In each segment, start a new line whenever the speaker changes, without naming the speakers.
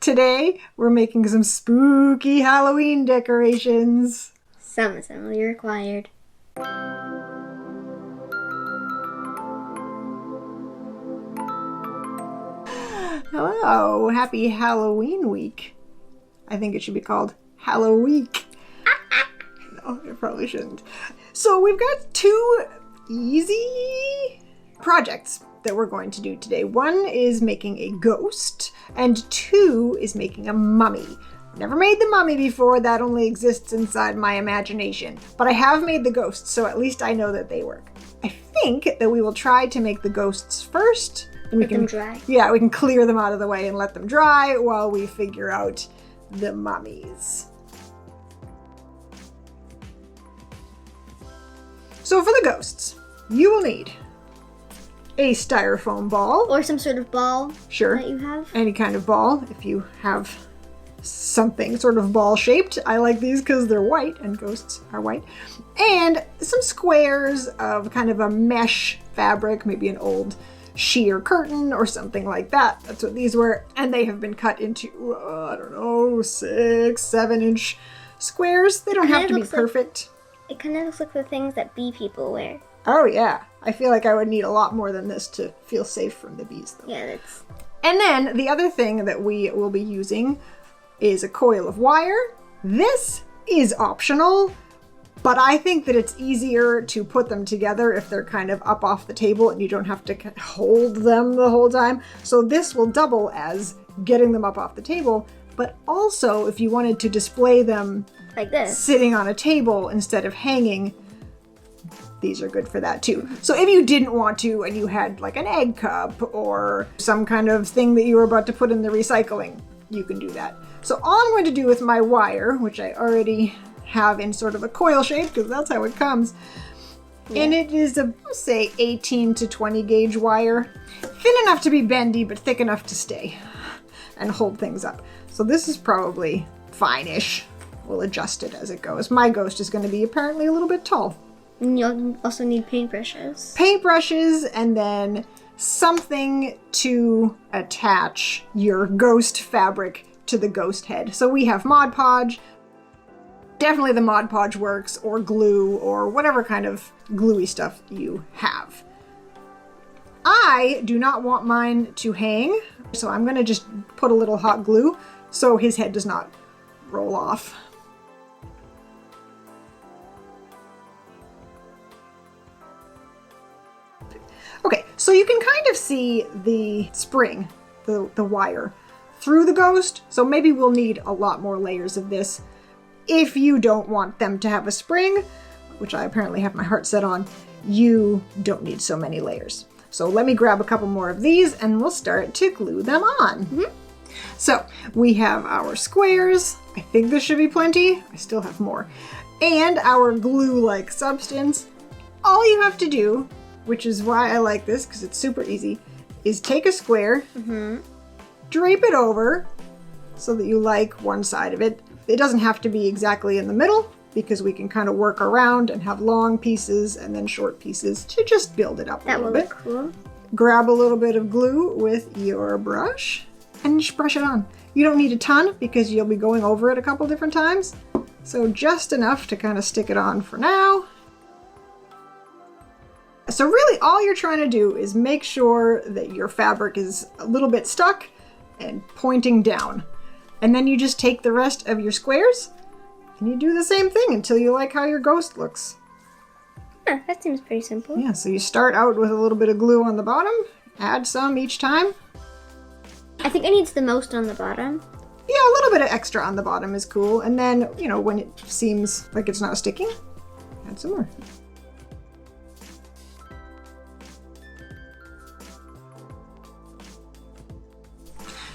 Today, we're making some spooky Halloween decorations.
Some assembly required.
Hello, happy Halloween week. I think it should be called Halloweek. No, it probably shouldn't. So we've got two easy projects that we're going to do today. One is making a ghost, and two is making a mummy. Never made the mummy before, that only exists inside my imagination. But I have made the ghosts, so at least I know that they work. I think that we will try to make the ghosts first. And we can
dry.
Yeah, we can clear them out of the way and let them dry while we figure out the mummies. So for the ghosts, you will need a styrofoam ball.
Or some sort of ball.
Sure.
That you have.
Any kind of ball, if you have something sort of ball shaped. I like these because they're white and ghosts are white. And some squares of kind of a mesh fabric, maybe an old sheer curtain or something like that. That's what these were. And they have been cut into, I don't know, 6-7 inch squares. They don't have to be perfect.
It kind of looks like the things that bee people wear.
Oh yeah. I feel like I would need a lot more than this to feel safe from the bees though.
Yeah, that's...
And then the other thing that we will be using is a coil of wire. This is optional, but I think that it's easier to put them together if they're kind of up off the table and you don't have to hold them the whole time. So this will double as getting them up off the table, but also if you wanted to display them
like this,
sitting on a table instead of hanging, these are good for that too. So if you didn't want to and you had like an egg cup or some kind of thing that you were about to put in the recycling, you can do that. So all I'm going to do with my wire, which I already have in sort of a coil shape because that's how it comes, and it is a, say, 18 to 20 gauge wire. Thin enough to be bendy, but thick enough to stay and hold things up. So this is probably fine-ish. We'll adjust it as it goes. My ghost is going to be apparently a little bit tall.
And you'll also need paintbrushes.
Paintbrushes and then something to attach your ghost fabric to the ghost head. So we have Mod Podge. Definitely the Mod Podge works, or glue, or whatever kind of gluey stuff you have. I do not want mine to hang, so I'm going to just put a little hot glue so his head does not roll off. Okay, so you can kind of see the spring, the wire, through the ghost. So maybe we'll need a lot more layers of this. If you don't want them to have a spring, which I apparently have my heart set on, you don't need so many layers. So let me grab a couple more of these and we'll start to glue them on. Mm-hmm. So we have our squares. I think this should be plenty. I still have more. And our glue-like substance. All you have to do, which is why I like this, because it's super easy, is take a square, drape it over so that you like one side of it. It doesn't have to be exactly in the middle because we can kind of work around and have long pieces and then short pieces to just build it up a little bit.
That will look cool.
Grab a little bit of glue with your brush and just brush it on. You don't need a ton because you'll be going over it a couple different times. So just enough to kind of stick it on for now. So really all you're trying to do is make sure that your fabric is a little bit stuck and pointing down. And then you just take the rest of your squares and you do the same thing until you like how your ghost looks.
Yeah, that seems pretty simple.
Yeah, so you start out with a little bit of glue on the bottom, add some each time.
I think it needs the most on the bottom.
Yeah, a little bit of extra on the bottom is cool. And then, you know, when it seems like it's not sticking, add some more.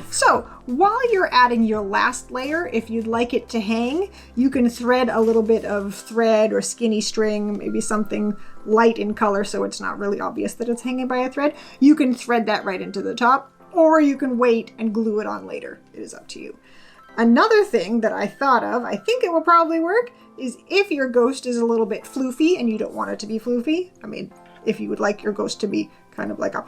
So while you're adding your last layer, if you'd like it to hang, you can thread a little bit of thread or skinny string, maybe something light in color so it's not really obvious that it's hanging by a thread. You can thread that right into the top, or you can wait and glue it on later. It is up to you. Another thing that I thought of, I think it will probably work, is if your ghost is a little bit floofy and you don't want it to be floofy. I mean, if you would like your ghost to be kind of like a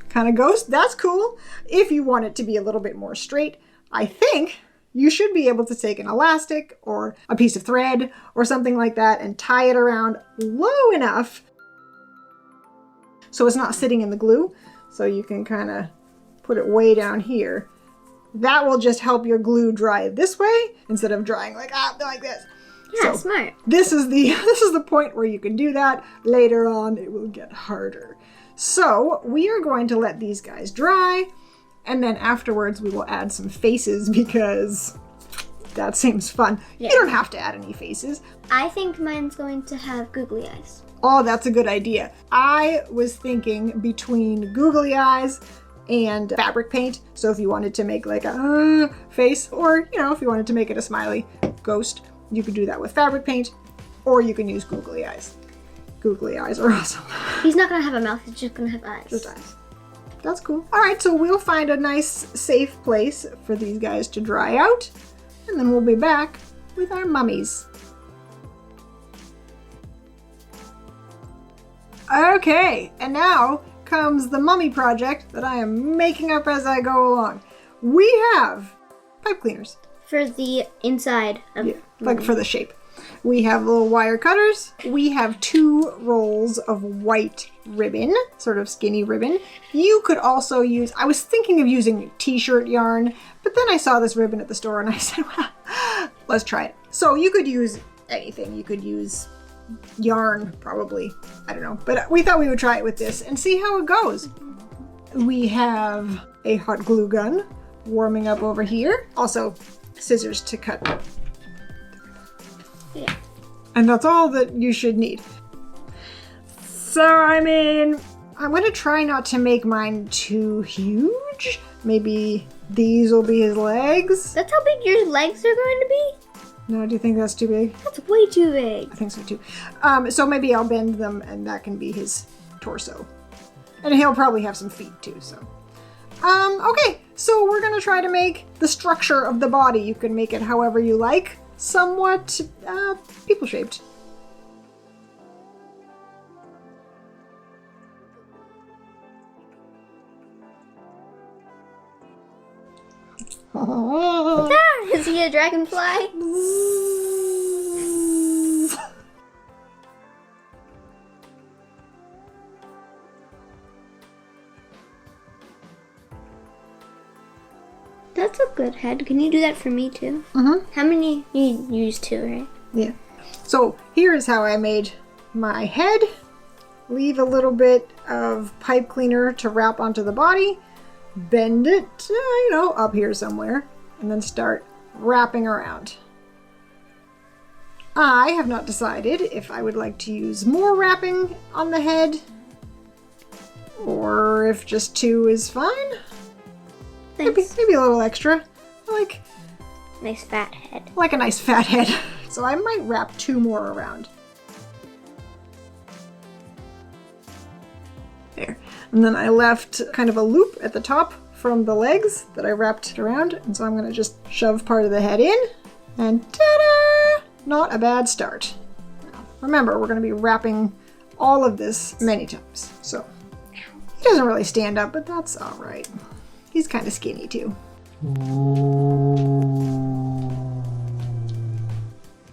kind of ghost, that's cool. If you want it to be a little bit more straight, I think you should be able to take an elastic or a piece of thread or something like that and tie it around low enough so it's not sitting in the glue. So you can kind of put it way down here. That will just help your glue dry this way instead of drying like this.
Yeah,
So
smart.
this is the point where you can do that. Later on, it will get harder. So we are going to let these guys dry, and then afterwards we will add some faces because that seems fun.
Yeah.
You don't have to add any faces.
I think mine's going to have googly eyes.
Oh, that's a good idea. I was thinking between googly eyes and fabric paint. So if you wanted to make like a face, or if you wanted to make it a smiley ghost, you could do that with fabric paint, or you can use googly eyes. Googly eyes are awesome.
He's not going to have a mouth, he's just going to have eyes.
Just eyes. That's cool. All right, so we'll find a nice safe place for these guys to dry out, and then we'll be back with our mummies. Okay, and now comes the mummy project that I am making up as I go along. We have pipe cleaners.
For the inside of
Like for the shape. We have little wire cutters. We have 2 rolls of white ribbon, sort of skinny ribbon. You could also use, I was thinking of using t-shirt yarn, but then I saw this ribbon at the store and I said, well, let's try it. So you could use anything. You could use yarn, probably. I don't know. But we thought we would try it with this and see how it goes. We have a hot glue gun warming up over here. Also, scissors to cut.
Yeah.
And that's all that you should need. So, I mean, I'm going to try not to make mine too huge. Maybe these will be his legs.
That's how big your legs are going to be?
No, do you think that's too big?
That's way too big.
I think so too. So maybe I'll bend them and that can be his torso. And he'll probably have some feet too, so. Okay, so we're gonna try to make the structure of the body. You can make it however you like. Somewhat, people-shaped.
Is he a dragonfly? That's a good head. Can you do that for me too?
Mm-hmm.
How many? You used 2, right?
Yeah. So here's how I made my head. Leave a little bit of pipe cleaner to wrap onto the body. Bend it, up here somewhere. And then start wrapping around. I have not decided if I would like to use more wrapping on the head. Or if just 2 is fine. Maybe a little extra. Like
nice fat head.
Like a nice fat head. So I might wrap 2 more around. There. And then I left kind of a loop at the top from the legs that I wrapped around. And so I'm going to just shove part of the head in. And ta-da! Not a bad start. Now, remember, we're going to be wrapping all of this many times. So he doesn't really stand up, but that's all right. He's kind of skinny too.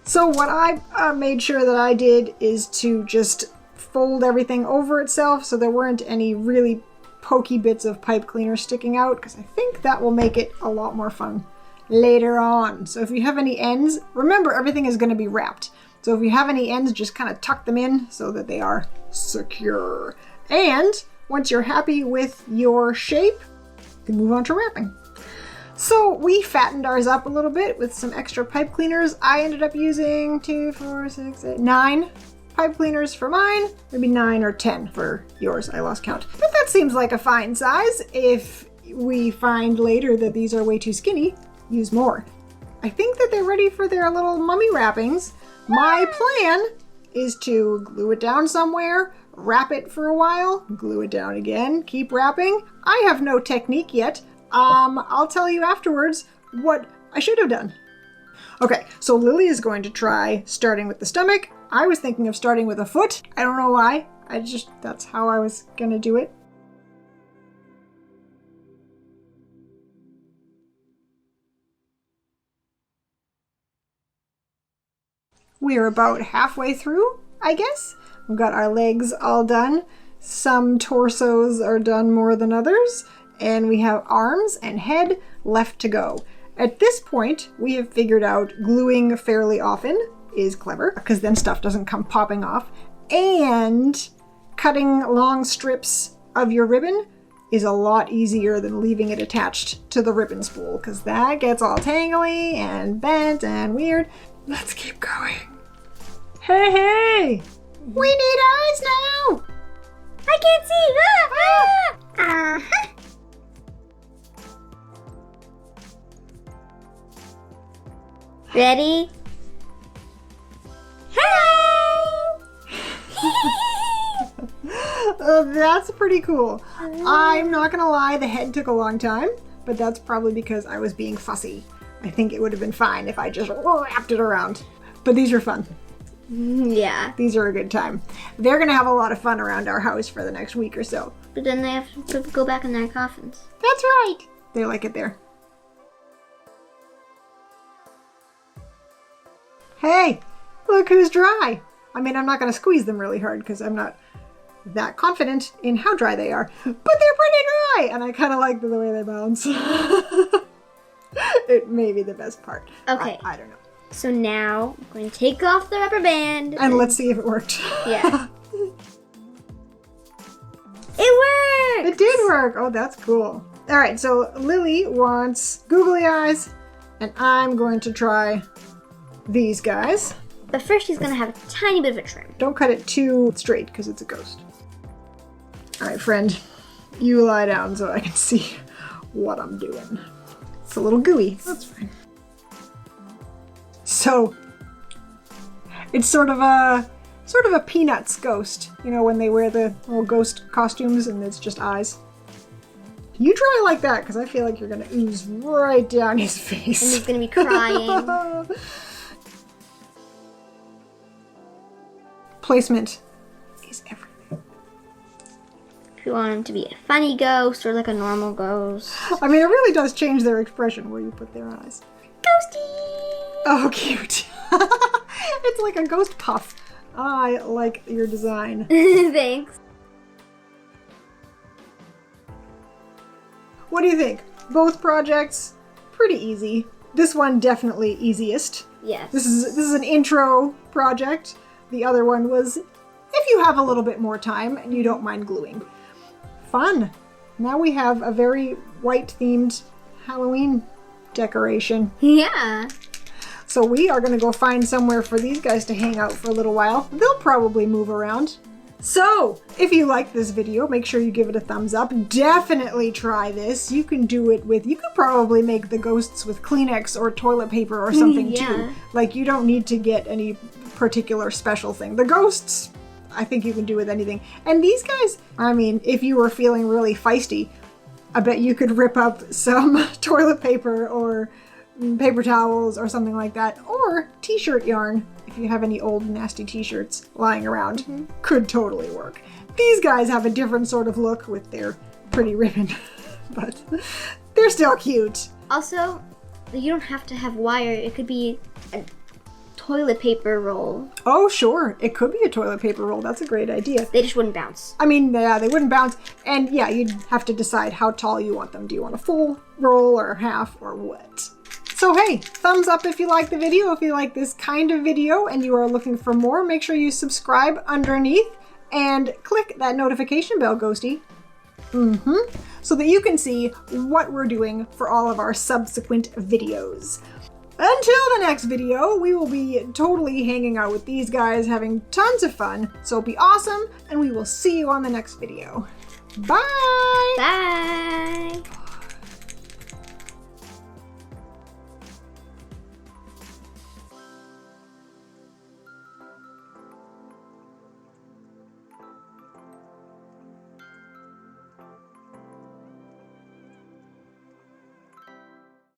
So what I made sure that I did is to just fold everything over itself so there weren't any really pokey bits of pipe cleaner sticking out, because I think that will make it a lot more fun later on. So if you have any ends, remember everything is going to be wrapped. So if you have any ends, just kind of tuck them in so that they are secure. And once you're happy with your shape, you can move on to wrapping. So we fattened ours up a little bit with some extra pipe cleaners. I ended up using 2, 4, 6, 8, 9 pipe cleaners for mine. Maybe 9 or 10 for yours. I lost count. But that seems like a fine size. If we find later that these are way too skinny, use more. I think that they're ready for their little mummy wrappings. My plan is to glue it down somewhere, wrap it for a while, glue it down again, keep wrapping. I have no technique yet. I'll tell you afterwards what I should have done. Okay, so Lily is going to try starting with the stomach. I was thinking of starting with a foot. I don't know why. That's how I was gonna do it. We're about halfway through, I guess. We've got our legs all done. Some torsos are done more than others. And we have arms and head left to go. At this point, we have figured out gluing fairly often is clever, because then stuff doesn't come popping off. And cutting long strips of your ribbon is a lot easier than leaving it attached to the ribbon spool, because that gets all tangly and bent and weird. Let's keep going. Hey! We need eyes now!
I can't see! Uh-huh. Ready?
That's pretty cool. I'm not gonna lie, the head took a long time, but that's probably because I was being fussy. I think it would have been fine if I just wrapped it around. But these are fun.
Yeah.
These are a good time. They're gonna have a lot of fun around our house for the next week or so.
But then they have to go back in their coffins.
That's right. They like it there. Hey, look who's dry. I mean, I'm not gonna squeeze them really hard because I'm not that confident in how dry they are, but they're pretty dry, and I kind of like the way they bounce. It may be the best part.
Okay.
I don't know.
So now I'm going to take off the rubber band.
And let's see if it worked.
Yeah. It worked!
It did work. Oh, that's cool. All right, so Lily wants googly eyes, and I'm going to try these guys.
But first she's going to have a tiny bit of a trim.
Don't cut it too straight because it's a ghost. All right, friend, you lie down so I can see what I'm doing. It's a little gooey. That's fine. So it's sort of a Peanuts ghost. You know, when they wear the little ghost costumes and it's just eyes. You try like that because I feel like you're gonna ooze right down his face.
And he's gonna be crying.
Placement is everything.
If you want him to be a funny ghost or like a normal ghost.
I mean, it really does change their expression where you put their eyes.
Ghosty!
Oh, cute. It's like a ghost puff. I like your design.
Thanks.
What do you think? Both projects, pretty easy. This one definitely easiest.
Yes.
This is an intro project. The other one was if you have a little bit more time and you don't mind gluing. Fun. Now we have a very white-themed Halloween decoration.
Yeah.
So we are going to go find somewhere for these guys to hang out for a little while. They'll probably move around. So, if you like this video, make sure you give it a thumbs up. Definitely try this. You can do it with, you could probably make the ghosts with Kleenex or toilet paper or something too. Like, you don't need to get any particular special thing. The ghosts, I think you can do with anything. And these guys, I mean, if you were feeling really feisty, I bet you could rip up some toilet paper or paper towels or something like that, or t-shirt yarn if you have any old nasty t-shirts lying around. Could totally work. These guys have a different sort of look with their pretty ribbon, but they're still cute.
Also, you don't have to have wire. It could be a toilet paper roll.
Oh, sure. It could be a toilet paper roll. That's a great idea.
They just wouldn't bounce.
I mean, yeah, they wouldn't bounce. And yeah, you'd have to decide how tall you want them. Do you want a full roll or half or what? So hey, thumbs up if you like the video. If you like this kind of video and you are looking for more, make sure you subscribe underneath and click that notification bell, Ghosty. So that you can see what we're doing for all of our subsequent videos. Until the next video, we will be totally hanging out with these guys, having tons of fun. So be awesome, and we will see you on the next video. Bye!
Bye!